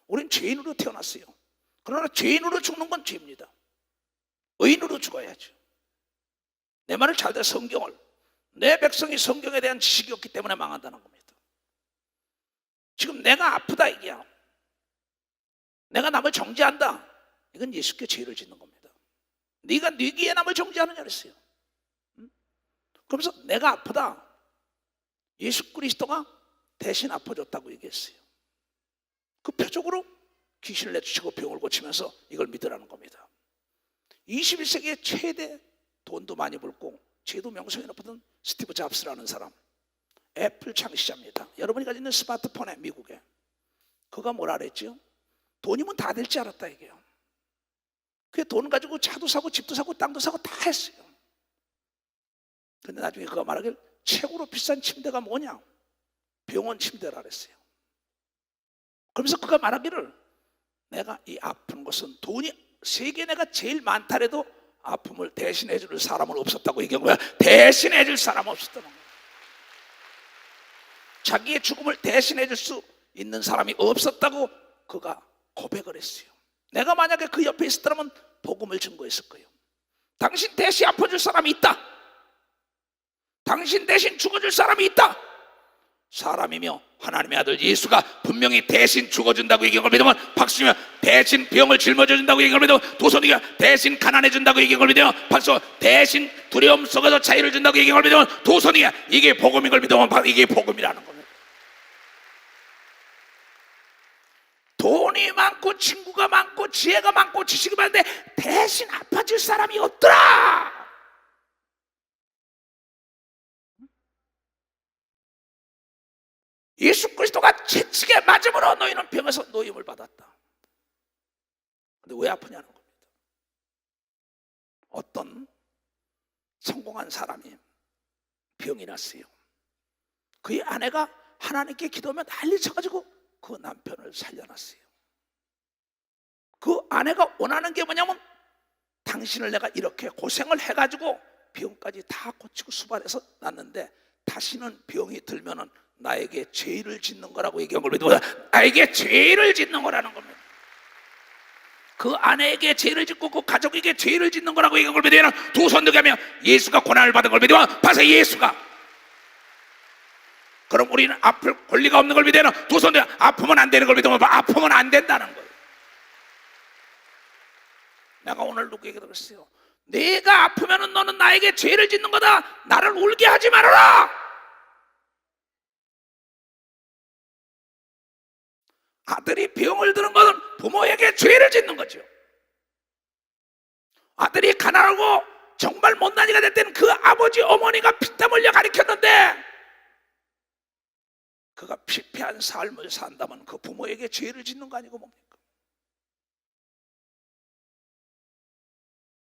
우린 죄인으로 태어났어요. 그러나 죄인으로 죽는 건 죄입니다. 의인으로 죽어야죠. 내 말을 잘 들어. 성경을, 내 백성이 성경에 대한 지식이 없기 때문에 망한다는 겁니다. 지금 내가 아프다 이게야, 내가 남을 정죄한다, 이건 예수께 죄를 짓는 겁니다. 네가 네 귀에 남을 정죄하느냐 그랬어요. 그러면서 내가 아프다, 예수 그리스도가 대신 아파줬다고 얘기했어요. 그 표적으로 귀신을 내쫓고 병을 고치면서 이걸 믿으라는 겁니다. 21세기의 최대 돈도 많이 벌고 죄도 명성이 높았던 스티브 잡스라는 사람, 애플 창시자입니다. 여러분이 가지고 있는 스마트폰에, 미국에, 그가 뭐라 그랬죠? 돈이면 다 될 줄 알았다 이게요. 그 돈 가지고 차도 사고 집도 사고 땅도 사고 다 했어요. 근데 나중에 그가 말하길, 최고로 비싼 침대가 뭐냐? 병원 침대라 그랬어요. 그러면서 그가 말하기를, 내가 이 아픈 것은 돈이 세계 내가 제일 많다래도 아픔을 대신해 줄 사람은 없었다고 얘기한 거야. 대신해 줄 사람은 없었다는 거야. 자기의 죽음을 대신해 줄 수 있는 사람이 없었다고 그가 고백을 했어요. 내가 만약에 그 옆에 있었다면 복음을 증거했을 거예요. 당신 대신 아파줄 사람이 있다, 당신 대신 죽어줄 사람이 있다. 사람이며 하나님의 아들 예수가 분명히 대신 죽어준다고 얘기한 걸 믿으면 박수며, 대신 병을 짊어져준다고 얘기한 걸 믿으면 도선이가 대신 가난해준다고 얘기한 걸 믿으면 박수, 대신 두려움 속에서 자유를 준다고 얘기한 걸 믿으면 도선이가, 이게 복음인 걸 믿으면 이게 복음이라는 겁니다. 돈이 많고 친구가 많고 지혜가 많고 지식이 많은데 대신 아파줄 사람이 없더라. 예수 그리스도가 채찍에 맞음으로 너희는 병에서 노임을 받았다. 근데 왜 아프냐는 겁니다. 어떤 성공한 사람이 병이 났어요. 그의 아내가 하나님께 기도하며 난리 쳐가지고 그 남편을 살려놨어요. 그 아내가 원하는 게 뭐냐면, 당신을 내가 이렇게 고생을 해가지고 병까지 다 고치고 수발해서 났는데 다시는 병이 들면은 나에게 죄를 짓는 거라고 얘기한 걸 믿어. 나에게 죄를 짓는 거라는 겁니다. 그 아내에게 죄를 짓고 그 가족에게 죄를 짓는 거라고 얘기한 걸 믿으면 두 손 들게 하면 예수가 고난을 받은 걸 믿으면 봐서 예수가, 그럼 우리는 아플 권리가 없는 걸 믿으면 두 손 들게 아프면 안 되는 걸 믿으면 아프면 안 된다는 거예요. 내가 오늘 누구에게 그랬어요. 내가 아프면 너는 나에게 죄를 짓는 거다. 나를 울게 하지 말아라. 아들이 병을 드는 것은 부모에게 죄를 짓는 거죠. 아들이 가난하고 정말 못난이가 될 때는 그 아버지 어머니가 피땀 흘려 가르쳤는데 그가 피폐한 삶을 산다면 그 부모에게 죄를 짓는 거 아니고 뭡니까?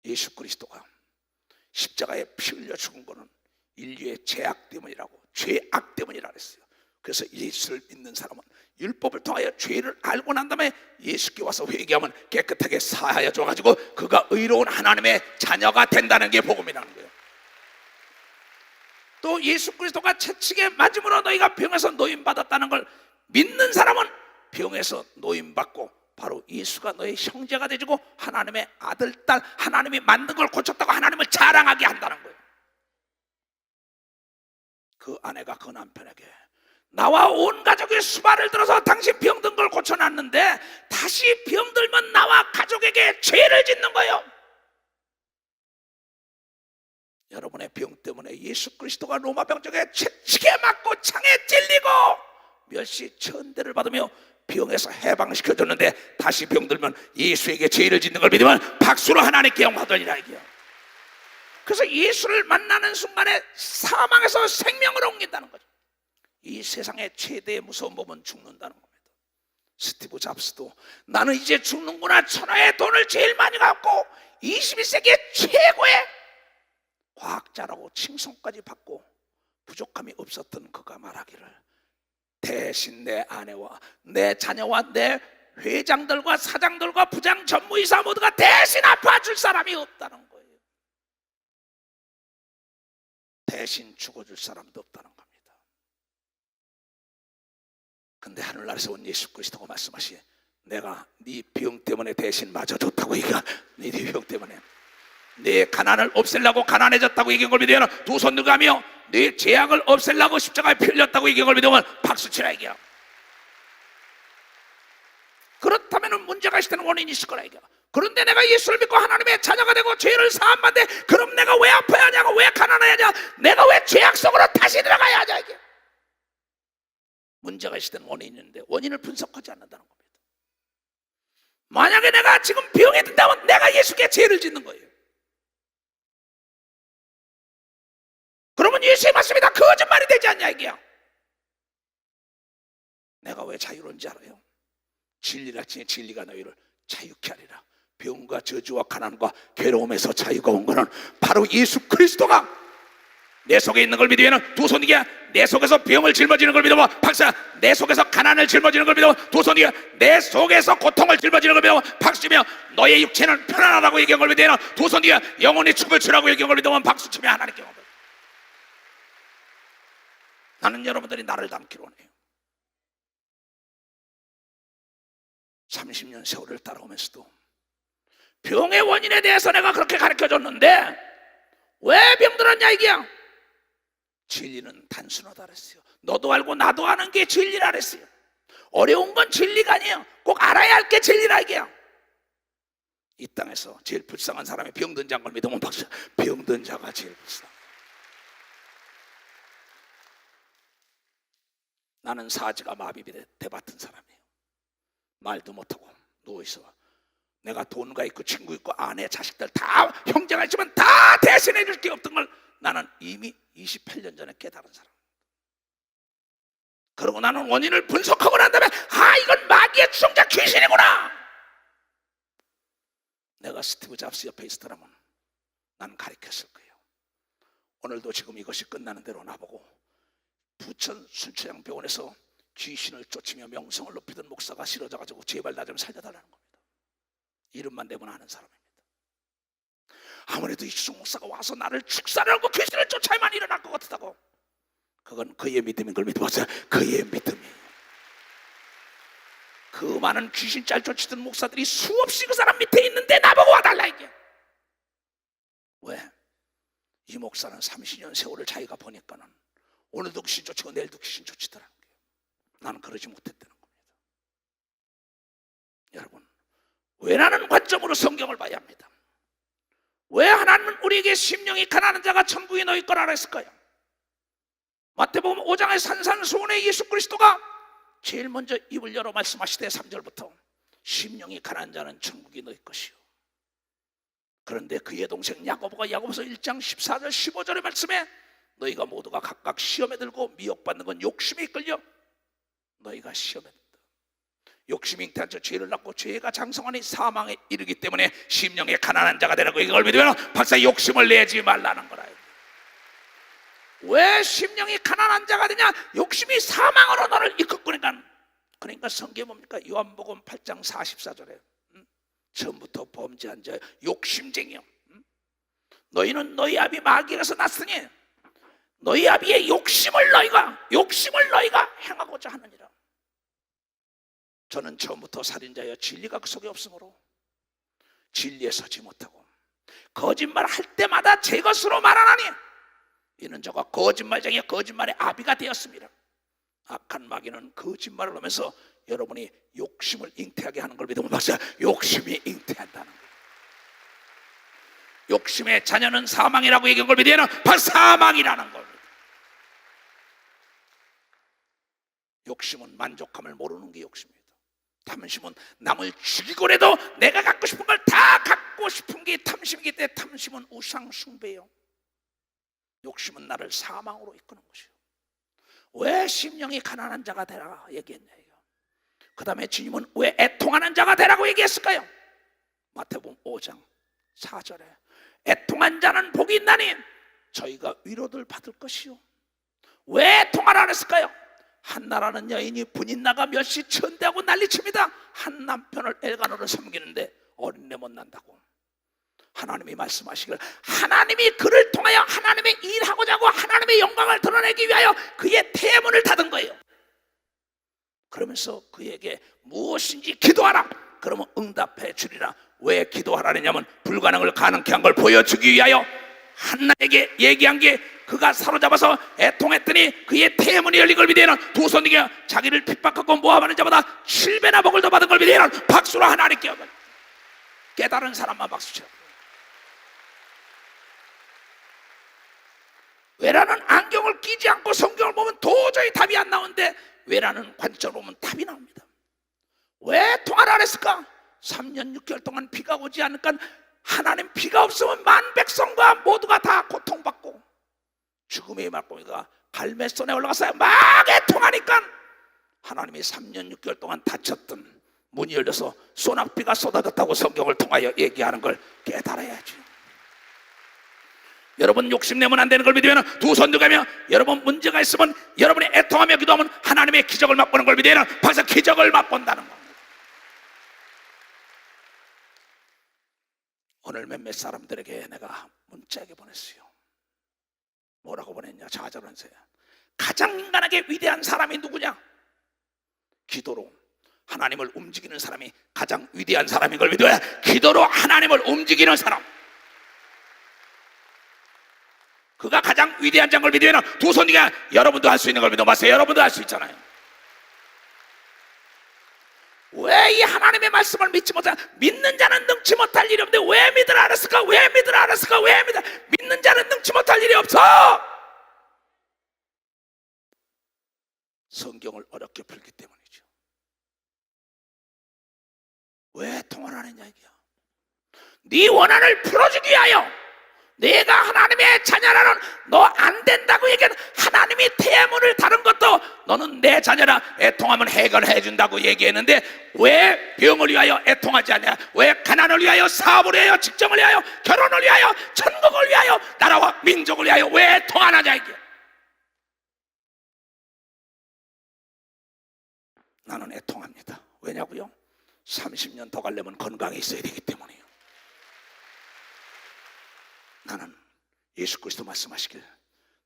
예수 그리스도가 십자가에 피 흘려 죽은 것은 인류의 죄악 때문이라고, 죄악 때문이라 그랬어요. 그래서 예수를 믿는 사람은 율법을 통하여 죄를 알고 난 다음에 예수께 와서 회개하면 깨끗하게 사하여 줘가지고 그가 의로운 하나님의 자녀가 된다는 게 복음이라는 거예요. 또 예수 그리스도가 채찍에 맞음으로 너희가 병에서 노임받았다는 걸 믿는 사람은 병에서 노임받고 바로 예수가 너의 형제가 되주고 하나님의 아들, 딸, 하나님이 만든 걸 고쳤다고 하나님을 자랑하게 한다는 거예요. 그 아내가 그 남편에게, 나와 온 가족이 수발을 들어서 당신 병든 걸 고쳐놨는데 다시 병들면 나와 가족에게 죄를 짓는 거예요. 여러분의 병 때문에 예수 그리스도가 로마 병정에 채찍에 맞고 창에 찔리고 멸시 천대를 받으며 병에서 해방시켜줬는데 다시 병들면 예수에게 죄를 짓는 걸 믿으면 박수로 하나님께 영광하더니라 이게요. 그래서 예수를 만나는 순간에 사망에서 생명으로 옮긴다는 거죠. 이 세상의 최대의 무서운 법은 죽는다는 겁니다. 스티브 잡스도 나는 이제 죽는구나, 천하의 돈을 제일 많이 갖고 21세기의 최고의 과학자라고 칭송까지 받고 부족함이 없었던 그가 말하기를, 대신 내 아내와 내 자녀와 내 회장들과 사장들과 부장 전무이사 모두가 대신 아파줄 사람이 없다는 거예요. 대신 죽어줄 사람도 없다는 겁니다. 근데 하늘나라에서 온 예수 그리스도가 말씀하시에 내가 네 병 때문에 대신 맞아줬다고 얘기해. 네 병 때문에 내 가난을 없애려고 가난해졌다고 얘기한 걸 믿으면 두 손 들고 가며 내 죄악을 없애려고 십자가에 피 흘렸다고 얘기한 걸 믿으면 박수치라 얘기야. 그렇다면 문제가 있을 때는 원인이 있을 거라 얘기야. 그런데 내가 예수를 믿고 하나님의 자녀가 되고 죄를 사함받는데 그럼 내가 왜 아파야 하냐고, 왜 가난해야 하냐, 내가 왜 죄악 속으로 다시 들어가야 하냐 이게. 문제가 있을 때는 원인이 있는데 원인을 분석하지 않는다는 겁니다. 만약에 내가 지금 병에 든다면 내가 예수께 죄를 짓는 거예요. 그러면 예수의 말씀이 다 거짓말이 되지 않냐 이게요. 내가 왜 자유로운지 알아요? 진리라 치니 진리가 너희를 자유케 하리라. 병과 저주와 가난과 괴로움에서 자유가 온 것은 바로 예수 그리스도가 내 속에 있는 걸 믿으면 두 손 이게 내 속에서 병을 짊어지는 걸 믿으면 박수야. 내 속에서 가난을 짊어지는 걸 믿으면 두 손 이게 내 속에서 고통을 짊어지는 걸 믿으면 박수치며 너의 육체는 편안하다고 얘기한 걸 믿으면 두 손 이게 영혼이 춤을 추라고 얘기한 걸 믿으면 박수치며 하나님께 오늘 나는 여러분들이 나를 닮기로 원해요. 30년 세월을 따라오면서도 병의 원인에 대해서 내가 그렇게 가르쳐줬는데 왜 병들었냐 이게야. 진리는 단순하다 그랬어요. 너도 알고 나도 아는 게 진리라 그랬어요. 어려운 건 진리가 아니에요. 꼭 알아야 할 게 진리라 이게야. 이 땅에서 제일 불쌍한 사람이 병든 자인 걸 믿으면 박수. 병든 자가 제일 불쌍해. 나는 사지가 마비비 대받은 사람이에요. 말도 못하고 누워있어. 내가 돈가 있고 친구 있고 아내 자식들 다 형제가 있지만 다 대신해 줄 게 없던 걸 나는 이미 28년 전에 깨달은 사람. 그러고 나는 원인을 분석하고 난 다음에 이건 마귀의 추종자 귀신이구나. 내가 스티브 잡스 옆에 있었더라면 난 가르쳤을 거예요. 오늘도 지금 이것이 끝나는 대로 나보고 부천 순천향병원에서 귀신을 쫓으며 명성을 높이던 목사가 싫어져가지고 제발 나 좀 살려달라는 겁니다. 이름만 대면 아는 사람입니다. 아무래도 이주종 목사가 와서 나를 축사하고 귀신을 쫓아야만 일어날 것 같다고. 그건 그의 믿음인 걸 믿어보세요. 그의 믿음이에요. 그 많은 귀신 잘 쫓치던 목사들이 수없이 그 사람 밑에 있는데 나보고 와달라 이게. 왜? 이 목사는 30년 세월을 자기가 보니까는 오늘도 귀신 쫓치고 내일도 귀신 쫓치더라는 거예요. 나는 그러지 못했다는 겁니다. 여러분, 왜라는 관점으로 성경을 봐야 합니다. 왜 하나님은 우리에게 심령이 가난한 자가 천국에 너희 거라 했을까요? 마태복음 5장의 산산수훈의 예수 그리스도가 제일 먼저 입을 열어 말씀하시되 3절부터 심령이 가난한 자는 천국이 너희 것이요. 그런데 그의 동생 야고보가 야고보서 1장 14절 15절의 말씀에 너희가 모두가 각각 시험에 들고 미혹받는 건 욕심에 이끌려 너희가 시험에 든다. 욕심이 잉태한 자 죄를 낳고 죄가 장성하니 사망에 이르기 때문에 심령의 가난한 자가 되라고 이걸 믿으면 박사 욕심을 내지 말라는 거라. 왜 심령이 가난한 자가 되냐? 욕심이 사망으로 너를 이끌거니까. 그러니까 성경이 뭡니까? 요한복음 8장 44절에 처음부터 범죄한 자 욕심쟁이요, 너희는 너희 아비 마귀에서 났으니 너희 아비의 욕심을 너희가 행하고자 하느니라. 저는 처음부터 살인자여 진리가 그 속에 없으므로 진리에 서지 못하고 거짓말할 때마다 제 것으로 말하나니 이는 저가 거짓말쟁이 거짓말의 아비가 되었습니다. 악한 마귀는 거짓말을 하면서 여러분이 욕심을 잉태하게 하는 걸 믿으면 박사, 욕심이 잉태한다는 거예요. 욕심의 자녀는 사망이라고 얘기한 걸 믿으면 바로 사망이라는 겁니다. 욕심은 만족함을 모르는 게 욕심입니다. 탐심은 남을 죽이고라도 내가 갖고 싶은 걸 다 갖고 싶은 게 탐심이기 때문에 탐심은 우상 숭배예요. 욕심은 나를 사망으로 이끄는 것이요. 왜 심령이 가난한 자가 되라 얘기했냐요. 그 다음에 주님은 왜 애통하는 자가 되라고 얘기했을까요? 마태복음 5장 4절에 애통한 자는 복이 있나니 저희가 위로를 받을 것이요. 왜 애통하라 했을까요? 한 나라는 여인이 분인 나가 멸시 천대하고 난리칩니다. 한 남편을 엘가노를 섬기는데 어린애 못 난다고. 하나님이 말씀하시길 하나님이 그를 통하여 하나님의 일하고자 하고 하나님의 영광을 드러내기 위하여 그의 태문을 닫은 거예요. 그러면서 그에게 무엇인지 기도하라. 그러면 응답해 주리라. 왜 기도하라냐면 불가능을 가능케 한 걸 보여주기 위하여. 한나에게 얘기한 게 그가 사로잡아서 애통했더니 그의 태문이 열린 걸 믿으면 두 손에게 자기를 핍박하고 모함하는 자보다 7배나 복을 더 받은 걸 믿으면 박수로 하나님께 여겨. 깨달은 사람만 박수쳐. 외라는 안경을 끼지 않고 성경을 보면 도저히 답이 안 나오는데 외라는 관점으로 보면 답이 나옵니다. 왜 통화를 안 했을까? 3년 6개월 동안 비가 오지 않으니까 하나님 비가 없으면 만 백성과 모두가 다 고통받고 죽음의 말고기가 갈매손에 올라가서 막 애통하니까 하나님이 3년 6개월 동안 닫혔던 문이 열려서 소낙비가 쏟아졌다고 성경을 통하여 얘기하는 걸 깨달아야죠. 여러분 욕심내면 안 되는 걸 믿으면 두 손 들고가며 여러분 문제가 있으면 여러분이 애통하며 기도하면 하나님의 기적을 맛보는 걸 믿으면 벌써 기적을 맛본다는 겁니다. 오늘 몇몇 사람들에게 내가 문자에게 보냈어요. 뭐라고 보냈냐? 좌절한세요. 가장 인간에게 위대한 사람이 누구냐? 기도로 하나님을 움직이는 사람이 가장 위대한 사람인 걸 믿어야. 기도로 하나님을 움직이는 사람, 그가 가장 위대한 자인 걸 믿으면 두 손이가 여러분도 할 수 있는 걸 믿어 마세요. 여러분도 할 수 있잖아요. 왜 이 하나님의 말씀을 믿지 못해? 믿는 자는 능치 못할 일이 없는데 왜 믿으라 알았을까? 왜 믿으라 알았을까? 왜 믿는 자는 능치 못할 일이 없어? 성경을 어렵게 풀기 때문이죠. 왜 통화를 안 했냐 이게야. 네 원한을 풀어주기 위하여. 내가 하나님의 자녀라는 너 안 된다고 얘기하는 하나님이 태문을 다룬 것도 너는 내 자녀라 애통하면 해결해 준다고 얘기했는데 왜 병을 위하여 애통하지 않냐? 왜 가난을 위하여, 사업을 위하여, 직장을 위하여, 결혼을 위하여, 천국을 위하여, 나라와 민족을 위하여 왜 애통 안 하냐 이게. 나는 애통합니다. 왜냐고요? 30년 더 가려면 건강에 있어야 되기 때문이에요. 나는 예수 그리스도 말씀하시길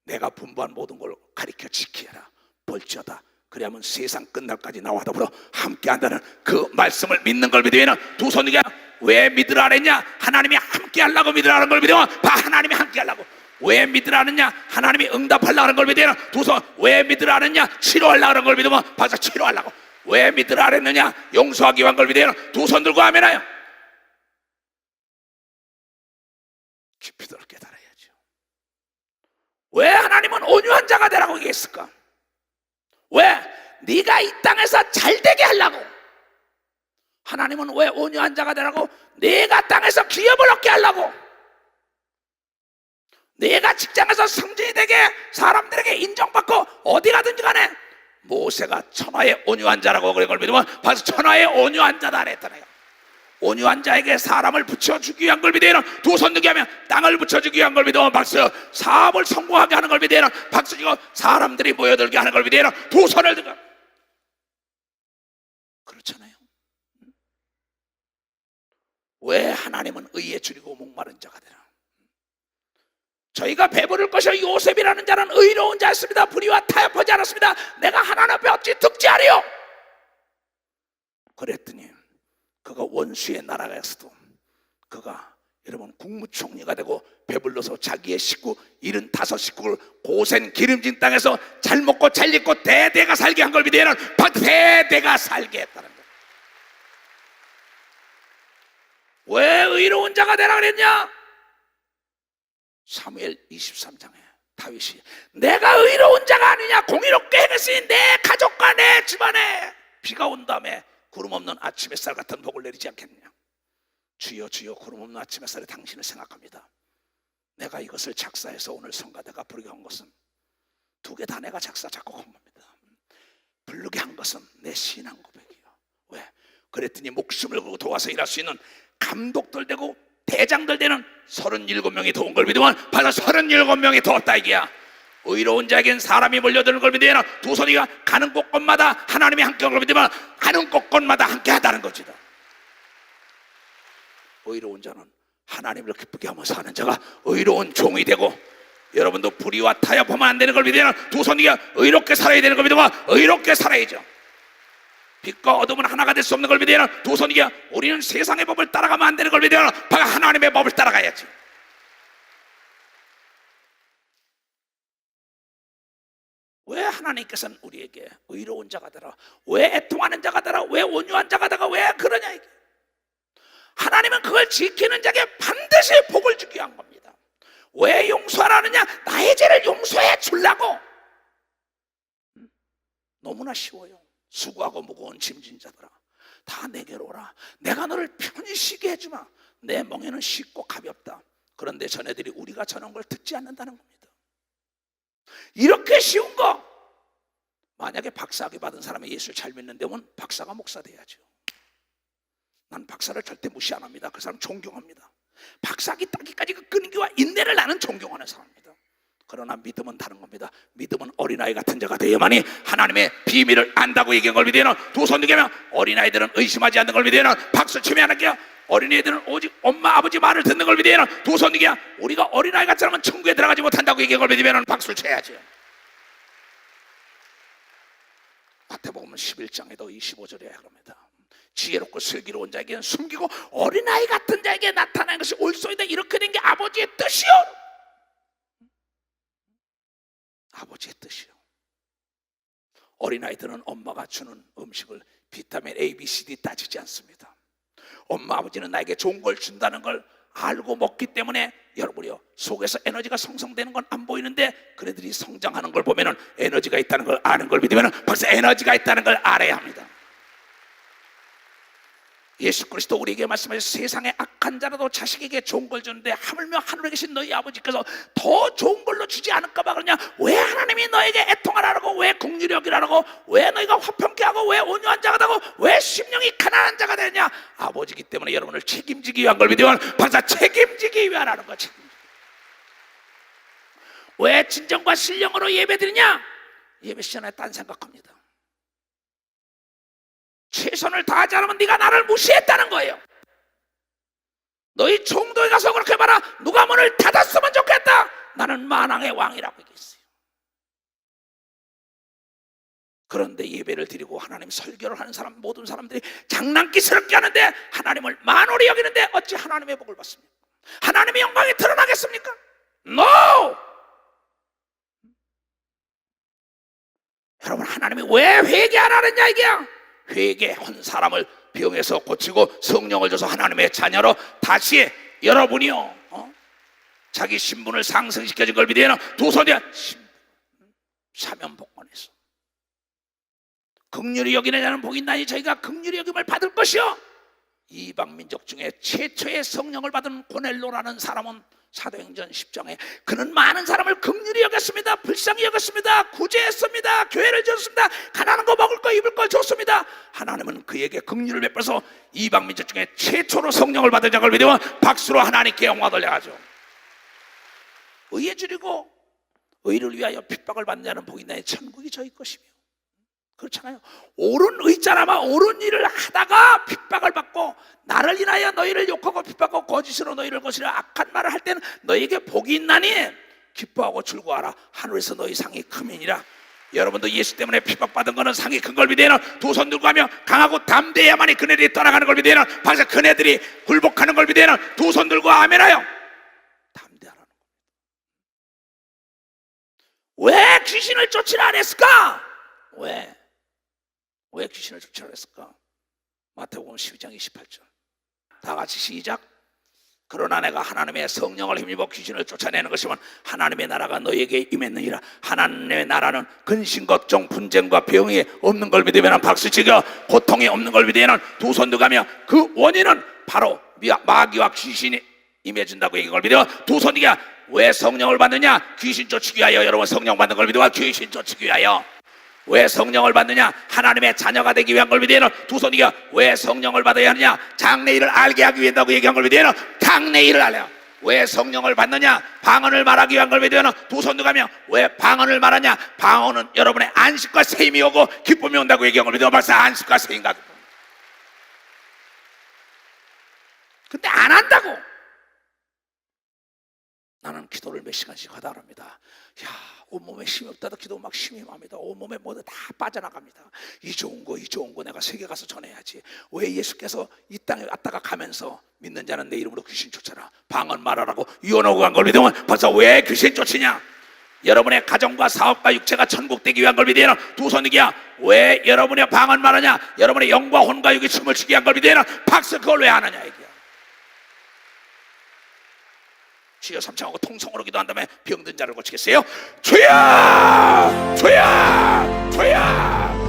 내가 분부한 모든 걸 가리켜 지키라. 볼지어다 그리하면 세상 끝날까지 나와 더불어 함께한다는 그 말씀을 믿는 걸 믿으면 두 손이가 왜 믿으라 그랬냐? 하나님이 함께하려고 믿으라는 걸 믿으면 하나님이 함께하려고. 왜 믿으라 하느냐? 하나님이 응답하려는 걸 믿으면 두 손. 왜 믿으라 하느냐? 치료하려는 걸 믿으면 벌써 치료하려고. 왜 믿으라 그랬느냐? 용서하기 위한 걸 믿으면 두 손 들고 아멘하여. 깊이들 깨달아야죠. 왜 하나님은 온유한 자가 되라고 얘기했을까? 왜? 네가 이 땅에서 잘되게 하려고. 하나님은 왜 온유한 자가 되라고? 네가 땅에서 기업을 얻게 하려고. 네가 직장에서 승진이 되게 사람들에게 인정받고 어디 가든지 간에. 모세가 천하의 온유한 자라고 그런 걸 믿으면 벌써 천하의 온유한 자다 그랬잖아요. 온유한 자에게 사람을 붙여주기 위한 걸 믿으면 두 손 들게 하면 땅을 붙여주기 위한 걸 믿으면 박수. 사업을 성공하게 하는 걸 믿으면 박수 치고 사람들이 모여들게 하는 걸 믿으면 두 손을 들고. 그렇잖아요. 왜 하나님은 의에 줄이고 목마른 자가 되나? 저희가 배부를 것이 요셉이라는 자는 의로운 자였습니다. 불의와 타협하지 않았습니다. 내가 하나님 앞에 어찌 득지하리요? 그랬더니 그가 원수의 나라에서도 그가 여러분 국무총리가 되고 배불러서 자기의 식구 75식구를 고센 기름진 땅에서 잘 먹고 잘 입고 대대가 살게 한 걸 믿으면 대대가 살게 했다는 거예요. 왜 의로운 자가 되라 그랬냐? 사무엘 23장에 다윗이 내가 의로운 자가 아니냐? 공의롭게 행했으니 내 가족과 내 집안에 비가 온 다음에 구름 없는 아침 햇살 같은 복을 내리지 않겠느냐? 주여 주여 구름 없는 아침 햇살에 당신을 생각합니다. 내가 이것을 작사해서 오늘 성가대가 부르게 한 것은 두 개 다 내가 작사 작곡한 겁니다. 부르게 한 것은 내 신앙 고백이에요. 왜? 그랬더니 목숨을 걸고 도와서 일할 수 있는 감독들 되고 대장들 되는 37명이 도운 걸 믿으면 벌써 37명이 도왔다 이게야. 의로운 자에겐 사람이 몰려드는 걸 믿으면 두 손이가 가는 곳곳마다 하나님이 함께한 걸 믿으면 가는 곳곳마다 함께하다는 것이다. 의로운 자는 하나님을 기쁘게 하며 사는 자가 의로운 종이 되고, 여러분도 불의와 타협하면 안 되는 걸 믿으면 두 손이가 의롭게 살아야 되는 걸 믿으면 의롭게 살아야죠. 빛과 어둠은 하나가 될 수 없는 걸 믿어야 하는 두 손 이겨. 우리는 세상의 법을 따라가면 안 되는 걸 믿어야 하는 하나님의 법을 따라가야지. 왜 하나님께서는 우리에게 의로운 자가 되라, 왜 애통하는 자가 되라, 왜 온유한 자가 되라, 왜 그러냐 이게. 하나님은 그걸 지키는 자에게 반드시 복을 주기 위한 겁니다. 왜 용서하라느냐? 나의 죄를 용서해 주려고. 너무나 쉬워요. 수고하고 무거운 짐진 자들아 다 내게로 오라. 내가 너를 편히 쉬게 해주마. 내 멍에는 쉽고 가볍다. 그런데 자네들이 우리가 전한 걸 듣지 않는다는 겁니다. 이렇게 쉬운 거, 만약에 박사학위 받은 사람이 예수를 잘 믿는데 면 박사가 목사 돼야죠. 난 박사를 절대 무시 안 합니다. 그 사람 존경합니다. 박사학위 따기까지 그 끈기와 인내를 나는 존경하는 사람입니다. 그러나 믿음은 다른 겁니다. 믿음은 어린아이 같은 자가 되어야만이 하나님의 비밀을 안다고 얘기한 걸 믿어야 하는 두 손 들게면 어린아이들은 의심하지 않는 걸 믿어야 하는 박수 치면 하나님께요. 어린이들은 오직 엄마 아버지 말을 듣는 걸 믿어야 하는 두 손 들게야. 우리가 어린아이 같지 않으면 천국에 들어가지 못한다고 얘기한 걸 믿으면 박수를 쳐야지. 마태복음 11장에도 25절에 그럽니다. 지혜롭고 슬기로운 자에게는 숨기고 어린아이 같은 자에게 나타나는 것이 옳소이다. 이렇게 된 게 아버지의 뜻이요. 아버지의 뜻이요. 어린아이들은 엄마가 주는 음식을 비타민 A, B, C, D 따지지 않습니다. 엄마 아버지는 나에게 좋은 걸 준다는 걸 알고 먹기 때문에 여러분이요, 속에서 에너지가 생성되는 건 안 보이는데 그네들이 성장하는 걸 보면은 에너지가 있다는 걸 아는 걸 믿으면은 벌써 에너지가 있다는 걸 알아야 합니다. 예수 그리스도 우리에게 말씀하신 세상의 악한 자라도 자식에게 좋은 걸 주는데 하물며 하늘에 계신 너희 아버지께서 더 좋은 걸로 주지 않을까 봐 그러냐? 왜 하나님이 너에게 애통하라고, 왜 긍휼히 여기라고, 왜 너희가 화평케 하고, 왜 온유한 자가 되고, 왜 심령이 가난한 자가 되느냐? 아버지기 때문에 여러분을 책임지기 위한 걸 믿으면 벌써 책임지기 위하라는 거지. 왜 진정과 신령으로 예배드리냐? 예배 시간에 딴 생각합니다. 최선을 다하지 않으면 네가 나를 무시했다는 거예요. 너희 총독에 가서 그렇게 해봐라. 누가 문을 닫았으면 좋겠다. 나는 만왕의 왕이라고 얘기했어요. 그런데 예배를 드리고 하나님 설교를 하는 사람, 모든 사람들이 장난기스럽게 하는데 하나님을 만홀히 여기는데 어찌 하나님의 복을 받습니까? 하나님의 영광이 드러나겠습니까? No! 여러분, 하나님이 왜 회개 안 하느냐 이게야. 회개한 사람을 병에서 고치고 성령을 줘서 하나님의 자녀로 다시 여러분이요, 자기 신분을 상승시켜준 걸 믿어야 두 손이야. 사면복권에서 긍휼히 여기는 자는 복이 있나니 저희가 긍휼히 여김을 받을 것이요. 이방 민족 중에 최초의 성령을 받은 고넬로라는 사람은 사도행전 10장에 그는 많은 사람을 긍휼히 여겼습니다. 불쌍히 여겼습니다. 구제했습니다. 교회를 지었습니다. 가난한 거 먹을 거 입을 걸 줬습니다. 하나님은 그에게 긍휼을 베풀어서 이방 민족 중에 최초로 성령을 받은 자를 믿으면 박수로 하나님께 영광 돌려가죠. 의에 줄이고 의를 위하여 핍박을 받는 자는 복이 있나니 천국이 저희 것이며. 그렇잖아요. 옳은 의자라마 옳은 일을 하다가 핍박을 받고 나를 인하여 너희를 욕하고 핍박하고 거짓으로 너희를 거스려 악한 말을 할 때는 너희에게 복이 있나니 기뻐하고 즐거워하라. 하늘에서 너희 상이 크면이라. 여러분도 예수 때문에 핍박받은 거는 상이 큰 걸 믿어야 하는 두 손 들고 하며 강하고 담대해야만이 그네들이 떠나가는 걸 믿어야 하는, 바로 그네들이 굴복하는 걸 믿어야 하는 두 손 들고 아멘하여 담대하라는 겁니다. 왜 귀신을 쫓으라 안 했을까? 왜 귀신을 쫓으라 했을까? 마태복음 12장 28절 다 같이 시작. 그러나 내가 하나님의 성령을 힘입어 귀신을 쫓아내는 것이면 하나님의 나라가 너희에게 임했느니라. 하나님의 나라는 근심, 걱정, 분쟁과 병이 없는 걸 믿으면 박수치고 고통이 없는 걸 믿으면 두 손 들어가며 그 원인은 바로 마귀와 귀신이 임해준다고 얘기한 걸 믿어. 두 손 들어가. 왜 성령을 받느냐? 귀신 쫓기 위하여. 여러분 성령 받는 걸 믿어. 귀신 쫓기 위하여. 왜 성령을 받느냐? 하나님의 자녀가 되기 위한 걸 믿어야 하는 두 손이가. 왜 성령을 받아야 하느냐? 장래일을 알게 하기 위한다고 얘기한 걸 믿어야 하는 장래일을 알려. 왜 성령을 받느냐? 방언을 말하기 위한 걸 믿어야 하는 두 손 들어가며 왜 방언을 말하냐? 방언은 여러분의 안식과 세임이 오고 기쁨이 온다고 얘기한 걸 믿어. 벌써 안식과 세임과 기쁨. 근데 안 한다고. 나는 기도를 몇 시간씩 하다 합니다. 야, 온몸에 힘이 없다도 기도 막 힘이 납니다. 온몸에 모두 다 빠져나갑니다. 이 좋은 거 내가 세계 가서 전해야지. 왜 예수께서 이 땅에 왔다가 가면서 믿는 자는 내 이름으로 귀신 쫓아라, 방언 말하라고 이혼하고 간 걸 믿으면 벌써 왜 귀신 쫓으냐? 여러분의 가정과 사업과 육체가 천국 되기 위한 걸 믿으면 두 손이기야. 왜 여러분의 방언 말하냐? 여러분의 영과 혼과 육이 춤을 추게 한 걸 믿으면 박수 그걸 왜 안 하냐 이게야. 주여 삼창하고 통성으로 기도한 다음에 병든 자를 고치겠어요. 주여 주여 주여